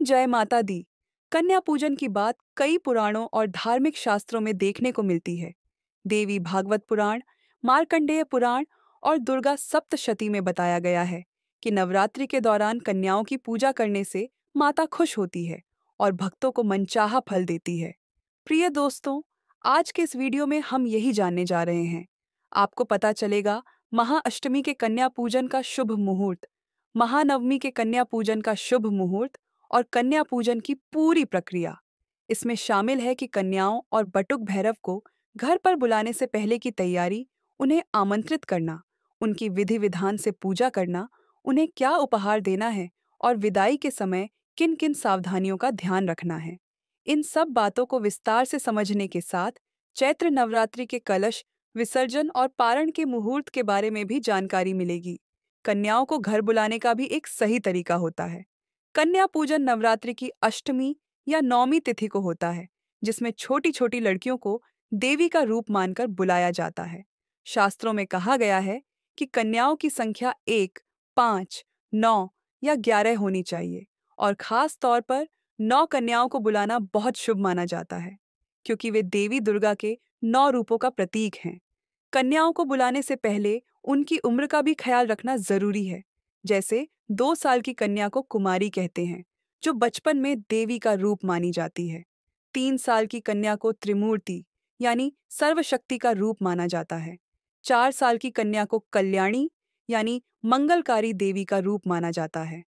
जय माता दी। कन्या पूजन की बात कई पुराणों और धार्मिक शास्त्रों में देखने को मिलती है। देवी भागवत पुराण, मार्कंडेय पुराण और दुर्गा सप्तशती में बताया गया है कि नवरात्रि के दौरान कन्याओं की पूजा करने से माता खुश होती है और भक्तों को मनचाहा फल देती है। प्रिय दोस्तों, आज के इस वीडियो में हम यही जानने जा रहे हैं। आपको पता चलेगा महाअष्टमी के कन्या पूजन का शुभ मुहूर्त, महानवमी के कन्या पूजन का शुभ मुहूर्त और कन्या पूजन की पूरी प्रक्रिया। इसमें शामिल है कि कन्याओं और बटुक भैरव को घर पर बुलाने से पहले की तैयारी, उन्हें आमंत्रित करना, उनकी विधि विधान से पूजा करना, उन्हें क्या उपहार देना है और विदाई के समय किन किन सावधानियों का ध्यान रखना है। इन सब बातों को विस्तार से समझने के साथ चैत्र नवरात्रि के कलश विसर्जन और पारण के मुहूर्त के बारे में भी जानकारी मिलेगी। कन्याओं को घर बुलाने का भी एक सही तरीका होता है। कन्या पूजन नवरात्रि की अष्टमी या नौमी तिथि को होता है, जिसमें छोटी छोटी लड़कियों को देवी का रूप मानकर बुलाया जाता है। शास्त्रों में कहा गया है कि कन्याओं की संख्या 1, 5, 9 या 11 होनी चाहिए और खास तौर पर 9 कन्याओं को बुलाना बहुत शुभ माना जाता है, क्योंकि वे देवी दुर्गा के 9 रूपों का प्रतीक हैं। कन्याओं को बुलाने से पहले उनकी उम्र का भी ख्याल रखना जरूरी है। जैसे 2 साल की कन्या को कुमारी कहते हैं, जो बचपन में देवी का रूप मानी जाती है। 3 साल की कन्या को त्रिमूर्ति यानी सर्वशक्ति का रूप माना जाता है। 4 साल की कन्या को कल्याणी यानी मंगलकारी देवी का रूप माना जाता है।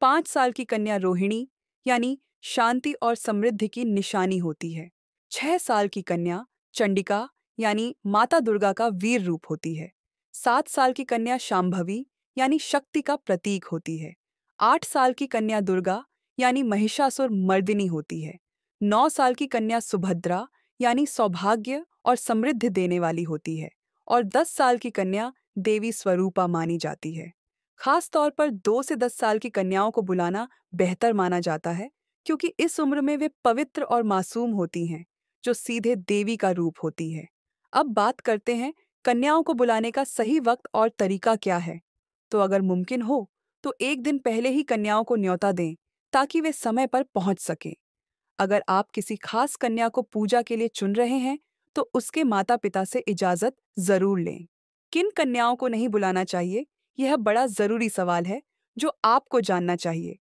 5 साल की कन्या रोहिणी यानी शांति और समृद्धि की निशानी होती है। 6 साल की कन्या चंडिका यानी माता दुर्गा का वीर रूप होती है। 7 साल की कन्या शांभवी यानी शक्ति का प्रतीक होती है। 8 साल की कन्या दुर्गा यानी महिषासुर मर्दिनी होती है। 9 साल की कन्या सुभद्रा यानी सौभाग्य और समृद्धि देने वाली होती है और 10 साल की कन्या देवी स्वरूपा मानी जाती है। खास तौर पर 2 से 10 साल की कन्याओं को बुलाना बेहतर माना जाता है, क्योंकि इस उम्र में वे पवित्र और मासूम होती हैं, जो सीधे देवी का रूप होती है। अब बात करते हैं कन्याओं को बुलाने का सही वक्त और तरीका क्या है। तो अगर मुमकिन हो तो एक दिन पहले ही कन्याओं को न्योता दें, ताकि वे समय पर पहुंच सकें। अगर आप किसी खास कन्या को पूजा के लिए चुन रहे हैं, तो उसके माता पिता से इजाजत जरूर लें। किन कन्याओं को नहीं बुलाना चाहिए, यह बड़ा जरूरी सवाल है जो आपको जानना चाहिए।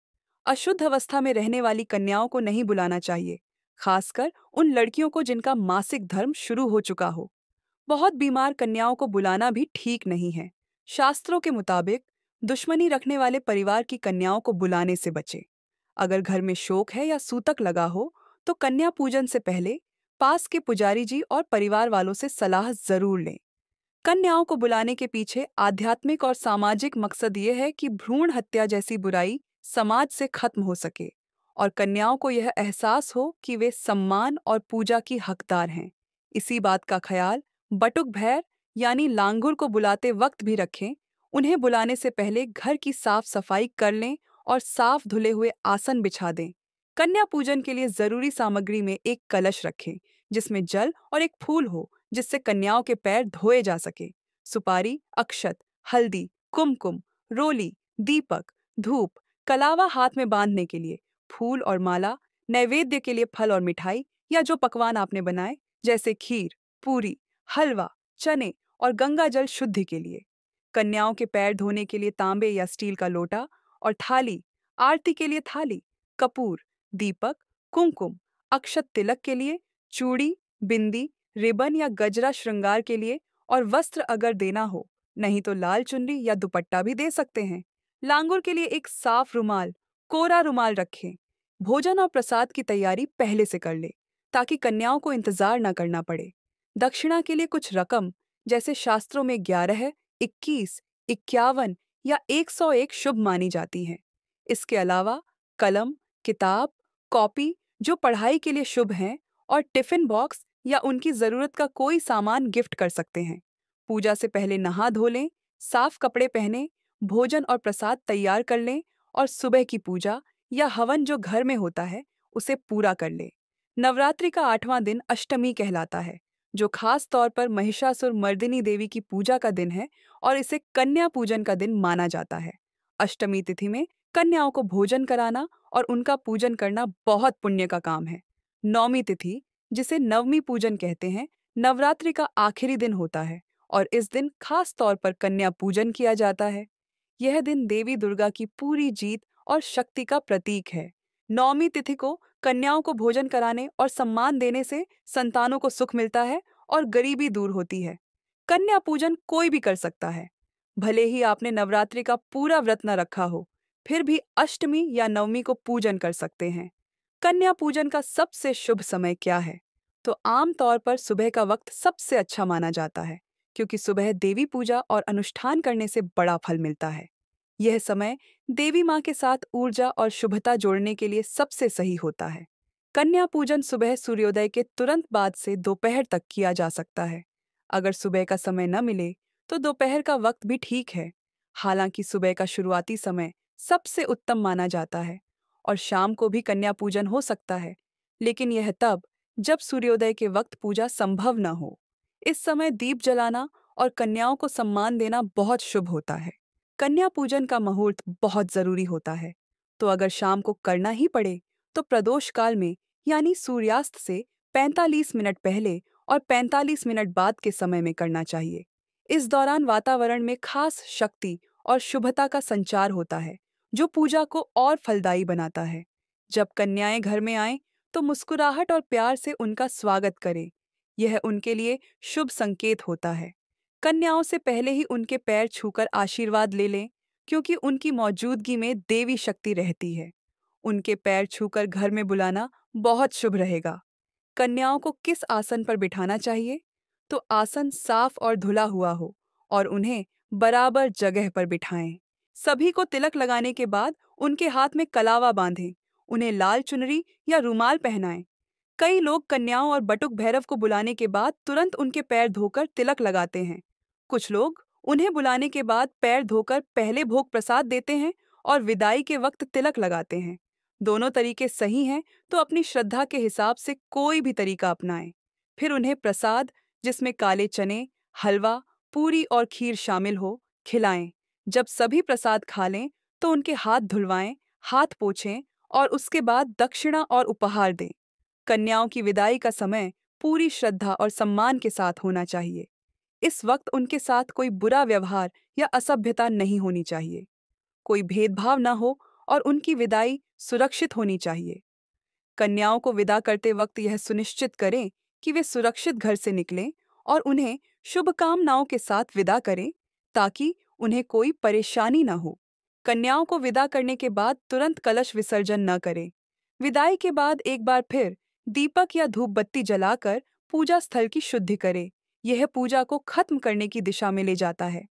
अशुद्ध अवस्था में रहने वाली कन्याओं को नहीं बुलाना चाहिए, खासकर उन लड़कियों को जिनका मासिक धर्म शुरू हो चुका हो। बहुत बीमार कन्याओं को बुलाना भी ठीक नहीं है। शास्त्रों के मुताबिक दुश्मनी रखने वाले परिवार की कन्याओं को बुलाने से बचें। अगर घर में शोक है या सूतक लगा हो, तो कन्या पूजन से पहले पास के पुजारी जी और परिवार वालों से सलाह जरूर लें। कन्याओं को बुलाने के पीछे आध्यात्मिक और सामाजिक मकसद ये है कि भ्रूण हत्या जैसी बुराई समाज से खत्म हो सके और कन्याओं को यह एहसास हो कि वे सम्मान और पूजा की हकदार हैं। इसी बात का ख्याल बटुक भैर यानी लांगुर को बुलाते वक्त भी रखें। उन्हें बुलाने से पहले घर की साफ सफाई कर लें और साफ धुले हुए आसन बिछा दें। कन्या पूजन के लिए जरूरी सामग्री में एक कलश रखें, जिसमें जल और एक फूल हो, जिससे कन्याओं के पैर धोए जा सके। सुपारी, अक्षत, हल्दी, कुमकुम, रोली, दीपक, धूप, कलावा हाथ में बांधने के लिए, फूल और माला, नैवेद्य के लिए फल और मिठाई या जो पकवान आपने बनाए, जैसे खीर, पूरी, हलवा, चने और गंगा जल शुद्धि के लिए। कन्याओं के पैर धोने के लिए तांबे या स्टील का लोटा और थाली, आरती के लिए थाली, कपूर, दीपक, कुमकुम, अक्षत तिलक के लिए, चूड़ी, बिंदी, रिबन या गजरा श्रृंगार के लिए और वस्त्र अगर देना हो, नहीं तो लाल चुन्नी या दुपट्टा भी दे सकते हैं। लांगुर के लिए एक साफ रुमाल, कोरा रुमाल रखें। भोजन और प्रसाद की तैयारी पहले से कर ले, ताकि कन्याओं को इंतजार न करना पड़े। दक्षिणा के लिए कुछ रकम, जैसे शास्त्रों में 11, 21, 51 या 101 शुभ मानी जाती हैं। इसके अलावा कलम, किताब, कॉपी जो पढ़ाई के लिए शुभ हैं और टिफिन बॉक्स या उनकी जरूरत का कोई सामान गिफ्ट कर सकते हैं। पूजा से पहले नहा धो लें, साफ कपड़े पहने, भोजन और प्रसाद तैयार कर लें और सुबह की पूजा या हवन जो घर में होता है, उसे पूरा कर लें। नवरात्रि का 8वां दिन अष्टमी कहलाता है, जो खास तौर पर महिषासुर मर्दिनी देवी की पूजा का दिन है और इसे कन्या पूजन का दिन माना जाता है। अष्टमी तिथि में कन्याओं को भोजन कराना और उनका पूजन करना बहुत पुण्य का काम है। नौमी तिथि, जिसे नवमी पूजन कहते हैं, नवरात्रि का आखिरी दिन होता है और इस दिन खास तौर पर कन्या पूजन किया जाता है। यह दिन देवी दुर्गा की पूरी जीत और शक्ति का प्रतीक है। नौमी तिथि को कन्याओं को भोजन कराने और सम्मान देने से संतानों को सुख मिलता है और गरीबी दूर होती है। कन्या पूजन कोई भी कर सकता है, भले ही आपने नवरात्रि का पूरा व्रत न रखा हो, फिर भी अष्टमी या नवमी को पूजन कर सकते हैं। कन्या पूजन का सबसे शुभ समय क्या है? तो आम तौर पर सुबह का वक्त सबसे अच्छा माना जाता है, क्योंकि सुबह देवी पूजा और अनुष्ठान करने से बड़ा फल मिलता है। यह समय देवी माँ के साथ ऊर्जा और शुभता जोड़ने के लिए सबसे सही होता है। कन्या पूजन सुबह सूर्योदय के तुरंत बाद से दोपहर तक किया जा सकता है। अगर सुबह का समय न मिले तो दोपहर का वक्त भी ठीक है। हालांकि सुबह का शुरुआती समय सबसे उत्तम माना जाता है और शाम को भी कन्या पूजन हो सकता है, लेकिन यह तब जब सूर्योदय के वक्त पूजा संभव न हो। इस समय दीप जलाना और कन्याओं को सम्मान देना बहुत शुभ होता है। कन्या पूजन का मुहूर्त बहुत जरूरी होता है, तो अगर शाम को करना ही पड़े तो प्रदोष काल में, यानी सूर्यास्त से 45 मिनट पहले और 45 मिनट बाद के समय में करना चाहिए। इस दौरान वातावरण में खास शक्ति और शुभता का संचार होता है, जो पूजा को और फलदायी बनाता है। जब कन्याएं घर में आएं, तो मुस्कुराहट और प्यार से उनका स्वागत करें। यह उनके लिए शुभ संकेत होता है। कन्याओं से पहले ही उनके पैर छूकर आशीर्वाद ले लें, क्योंकि उनकी मौजूदगी में देवी शक्ति रहती है। उनके पैर छूकर घर में बुलाना बहुत शुभ रहेगा। कन्याओं को किस आसन पर बिठाना चाहिए? तो आसन साफ और धुला हुआ हो और उन्हें बराबर जगह पर बिठाएं। सभी को तिलक लगाने के बाद उनके हाथ में कलावा बांधें। उन्हें लाल चुनरी या रुमाल पहनाएं। कई लोग कन्याओं और बटुक भैरव को बुलाने के बाद तुरंत उनके पैर धोकर तिलक लगाते हैं। कुछ लोग उन्हें बुलाने के बाद पैर धोकर पहले भोग प्रसाद देते हैं और विदाई के वक्त तिलक लगाते हैं। दोनों तरीके सही हैं, तो अपनी श्रद्धा के हिसाब से कोई भी तरीका अपनाएं। फिर उन्हें प्रसाद, जिसमें काले चने, हलवा, पूरी और खीर शामिल हो, खिलाएं। जब सभी प्रसाद खा लें तो उनके हाथ धुलवाएं, हाथ पोंछें और उसके बाद दक्षिणा और उपहार दें। कन्याओं की विदाई का समय पूरी श्रद्धा और सम्मान के साथ होना चाहिए। इस वक्त उनके साथ कोई बुरा व्यवहार या असभ्यता नहीं होनी चाहिए। कोई भेदभाव न हो और उनकी विदाई सुरक्षित होनी चाहिए। कन्याओं को विदा करते वक्त यह सुनिश्चित करें कि वे सुरक्षित घर से निकलें और उन्हें शुभकामनाओं के साथ विदा करें, ताकि उन्हें कोई परेशानी न हो। कन्याओं को विदा करने के बाद तुरंत कलश विसर्जन न करें। विदाई के बाद एक बार फिर दीपक या धूप बत्ती जलाकर पूजा स्थल की शुद्धि करें। यह पूजा को खत्म करने की दिशा में ले जाता है।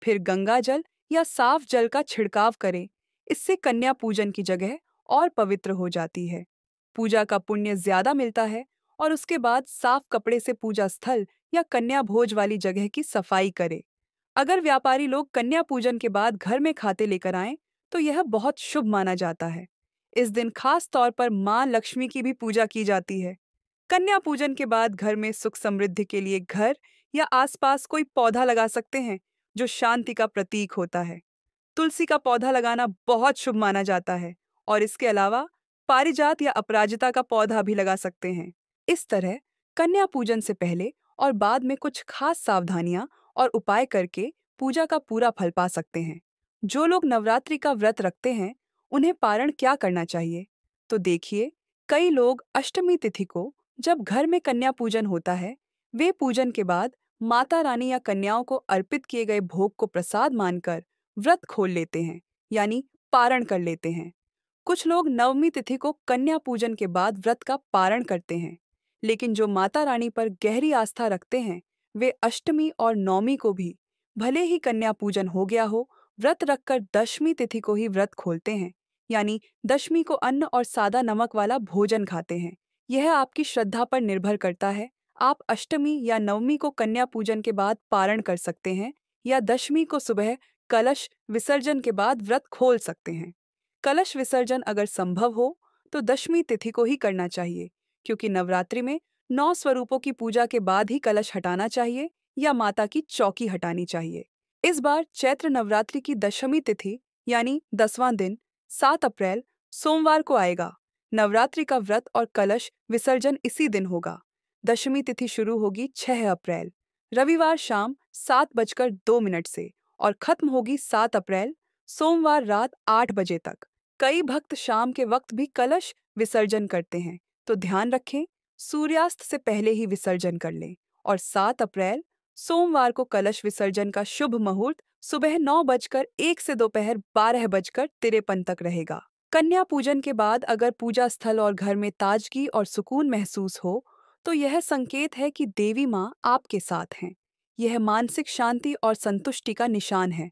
फिर गंगा जल या साफ जल का छिड़काव करें। इससे कन्या पूजन की जगह और पवित्र हो जाती है। पूजा का पुण्य ज्यादा मिलता है और उसके बाद साफ कपड़े से पूजा स्थल या कन्या भोज वाली जगह की सफाई करें। अगर व्यापारी लोग कन्या पूजन के बाद घर में खाते लेकर आएं, तो यह बहुत शुभ माना जाता है। इस दिन खास तौर पर मां लक्ष्मी की भी पूजा की जाती है। कन्या पूजन के बाद घर में सुख समृद्धि के लिए घर या आसपास कोई पौधा लगा सकते हैं, जो शांति का प्रतीक होता है। तुलसी का पौधा लगाना बहुत शुभ माना जाता है और इसके अलावा पारिजात या अपराजिता का पौधा भी लगा सकते हैं। इस तरह कन्या पूजन से पहले और बाद में कुछ खास सावधानियां और उपाय करके पूजा का पूरा फल पा सकते हैं। जो लोग नवरात्रि का व्रत रखते हैं, उन्हें पारण क्या करना चाहिए? तो देखिए, कई लोग अष्टमी तिथि को, जब घर में कन्या पूजन होता है, वे पूजन के बाद माता रानी या कन्याओं को अर्पित किए गए भोग को प्रसाद मानकर व्रत खोल लेते हैं, यानी पारण कर लेते हैं। कुछ लोग नवमी तिथि को कन्या पूजन के बाद व्रत का पारण करते हैं, लेकिन जो माता रानी पर गहरी आस्था रखते हैं, वे अष्टमी और नवमी को भी, भले ही कन्या पूजन हो गया हो, व्रत रखकर दशमी तिथि को ही व्रत खोलते हैं, यानी दशमी को अन्न और सादा नमक वाला भोजन खाते हैं। यह आपकी श्रद्धा पर निर्भर करता है। आप अष्टमी या नवमी को कन्या पूजन के बाद पारण कर सकते हैं या दशमी को सुबह कलश विसर्जन के बाद व्रत खोल सकते हैं। कलश विसर्जन अगर संभव हो तो दशमी तिथि को ही करना चाहिए, क्योंकि नवरात्रि में 9 स्वरूपों की पूजा के बाद ही कलश हटाना चाहिए या माता की चौकी हटानी चाहिए। इस बार चैत्र नवरात्रि की दशमी तिथि यानी 10वां दिन 7 अप्रैल सोमवार को आएगा। नवरात्रि का व्रत और कलश विसर्जन इसी दिन होगा। दशमी तिथि शुरू होगी 6 अप्रैल, रविवार शाम 7:02 से और खत्म होगी 7 अप्रैल, सोमवार रात 8 बजे तक। कई भक्त शाम के वक्त भी कलश विसर्जन करते हैं, तो ध्यान रखें, सूर्यास्त से पहले ही विसर्जन कर लें। और 7 अप्रैल सोमवार को कलश विसर्जन का शुभ मुहूर्त सुबह 9:01 से दोपहर 12:53 तक रहेगा। कन्या पूजन के बाद अगर पूजा स्थल और घर में ताजगी और सुकून महसूस हो, तो यह संकेत है कि देवी माँ आपके साथ हैं। यह मानसिक शांति और संतुष्टि का निशान है।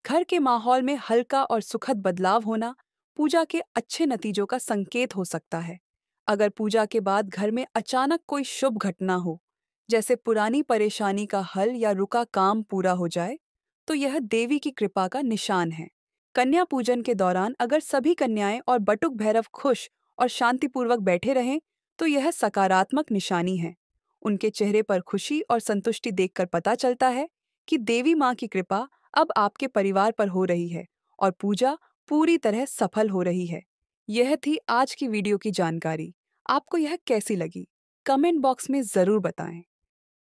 घर के माहौल में हल्का और सुखद बदलाव होना पूजा के अच्छे नतीजों का संकेत हो सकता है। अगर पूजा के बाद घर में अचानक कोई शुभ घटना हो, जैसे पुरानी परेशानी का हल या रुका काम पूरा हो जाए, तो यह देवी की कृपा का निशान है। कन्या पूजन के दौरान अगर सभी कन्याएं और बटुक भैरव खुश और शांतिपूर्वक बैठे रहें, तो यह सकारात्मक निशानी है। उनके चेहरे पर खुशी और संतुष्टि देखकर पता चलता है कि देवी माँ की कृपा अब आपके परिवार पर हो रही है और पूजा पूरी तरह सफल हो रही है। यह थी आज की वीडियो की जानकारी। आपको यह कैसी लगी? कमेंट बॉक्स में ज़रूर बताएं।